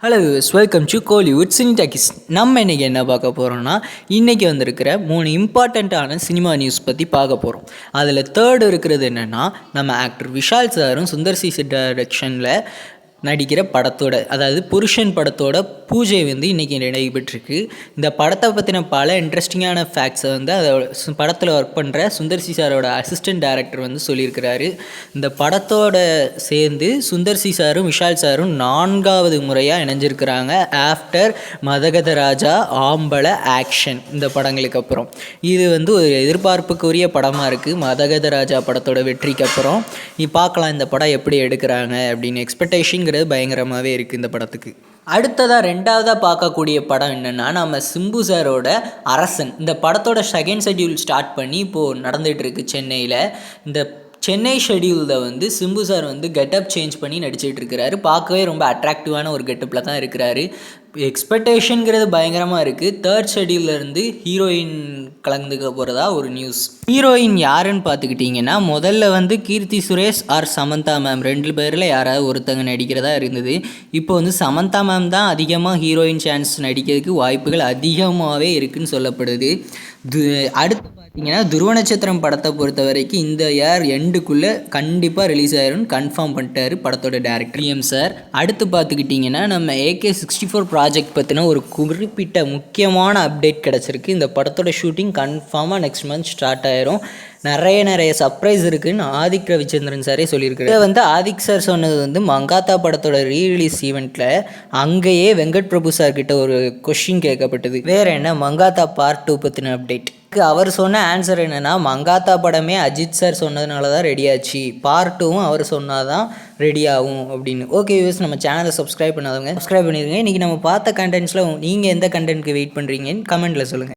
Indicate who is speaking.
Speaker 1: Hello viewers, welcome to Kollywood cine talkies. நம்ம இன்றைக்கி என்ன பார்க்க போகிறோம்னா, இன்றைக்கி வந்திருக்கிற 3 இம்பார்ட்டண்ட்டான சினிமா நியூஸ் பற்றி பார்க்க போகிறோம். அதில் தேர்டு இருக்கிறது என்னென்னா, நம்ம ஆக்டர் விஷால் சாரும் சுந்தர் சி டைரக்ஷனில் நடிக்கிற படத்தோட, அதாவது புருஷன் படத்தோட பூஜை வந்து இன்றைக்கி நடைபெற்றிருக்கு. இந்த படத்தை பற்றின பல இன்ட்ரெஸ்டிங்கான ஃபேக்ட்ஸை வந்து அதோட படத்தில் ஒர்க் பண்ணுற சுந்தர் சி சாரோட அசிஸ்டன்ட் டைரக்டர் வந்து சொல்லியிருக்கிறாரு. இந்த படத்தோட சேர்ந்து சுந்தர் சி சாரும் விஷால் சாரும் 4வது முறையாக இணைஞ்சிருக்கிறாங்க ஆஃப்டர் மதகத ராஜா, ஆம்பள, ஆக்ஷன் இந்த படங்களுக்கு அப்புறம். இது வந்து ஒரு எதிர்பார்ப்புக்குரிய படமாக இருக்குது. மதகத ராஜா படத்தோட வெற்றிக்கு அப்புறம் பார்க்கலாம் இந்த படம் எப்படி எடுக்கிறாங்க அப்படின்னு. எக்ஸ்பெக்டேஷன் பயங்கரமாகவே இருக்குது இந்த படத்துக்கு. அடுத்ததாக 2வதாக பார்க்கக்கூடிய படம் என்னென்னா, நம்ம சிம்பு சாரோட அரசன். இந்த படத்தோட செகண்ட் ஷெட்யூல் ஸ்டார்ட் பண்ணி இப்போது நடந்துகிட்ருக்கு சென்னையில். இந்த சென்னை ஷெடியூலில் வந்து சிம்பு சார் வந்து கெட்டப் சேஞ்ச் பண்ணி நடிச்சிட்டு இருக்கிறாரு. பார்க்கவே ரொம்ப அட்ராக்டிவான ஒரு கெட்டப்பில் தான் இருக்கிறாரு. எக்ஸ்பெக்டேஷனுங்கிறது பயங்கரமாக இருக்குது. தேர்ட் ஷெடியூல்லேருந்து ஹீரோயின் கலந்துக்க போகிறதா ஒரு நியூஸ். ஹீரோயின் யாருன்னு பார்த்துக்கிட்டிங்கன்னா, முதல்ல வந்து கீர்த்தி சுரேஷ் ஆர் சமந்தா மேம் 2 பேரில் யாராவது ஒருத்தங்க நடிக்கிறதா இருந்தது. இப்போ வந்து சமந்தா மேம் தான் அதிகமாக ஹீரோயின் சான்ஸ் நடிக்கிறதுக்கு வாய்ப்புகள் அதிகமாகவே இருக்குதுன்னு சொல்லப்படுது. அடுத்து பார்த்தீங்கன்னா, துருவ நட்சத்திரம் படத்தை பொறுத்த வரைக்கும் இந்த இயர் எண்டுக்குள்ளே கண்டிப்பாக ரிலீஸ் ஆயிரும்னு கன்ஃபார்ம் பண்ணிட்டாரு படத்தோட டேரக்டர் எம் சார். அடுத்து பார்த்துக்கிட்டிங்கன்னா, நம்ம AK64 ப்ராஜெக்ட் பற்றின ஒரு குறிப்பிட்ட முக்கியமான அப்டேட் கிடச்சிருக்கு. இந்த படத்தோட ஷூட்டிங் கன்ஃபார்மாக நெக்ஸ்ட் மந்த் ஸ்டார்ட் ஆயிரும். நிறைய சர்ப்ரைஸ் இருக்குதுன்னு ஆதிக் ரவிச்சந்திரன் சாரே சொல்லியிருக்காரு. இதை வந்து ஆதிக் சார் சொன்னது வந்து மங்காத்தா படத்தோட ரீரிலீஸ் ஈவெண்ட்டில் அங்கேயே வெங்கட் பிரபு சார் கிட்ட ஒரு கொஷின் கேட்கப்பட்டது. வேறு என்ன, மங்காத்தா பார்ட் 2 பற்றின அப்டேட். அவர் சொன்ன ஆன்சர் என்னென்னா, மங்காத்தா படமே அஜித் சார் சொன்னதுனால தான் ரெடி ஆச்சு, பார்ட் 2வும் அவர் சொன்னால் தான் ரெடி ஆகும் அப்படின்னு. ஓகே வியூவர்ஸ், நம்ம சேனலை சப்ஸ்கிரைப் பண்ணாதவங்க சப்ஸ்கிரைப் பண்ணிடுங்க. இன்றைக்கி நம்ம பார்த்த கண்டென்ட்ஸில் நீங்கள் எந்த கண்டென்ட்க்கு வெயிட் பண்ணுறீங்கன்னு கமெண்ட்டில் சொல்லுங்கள்.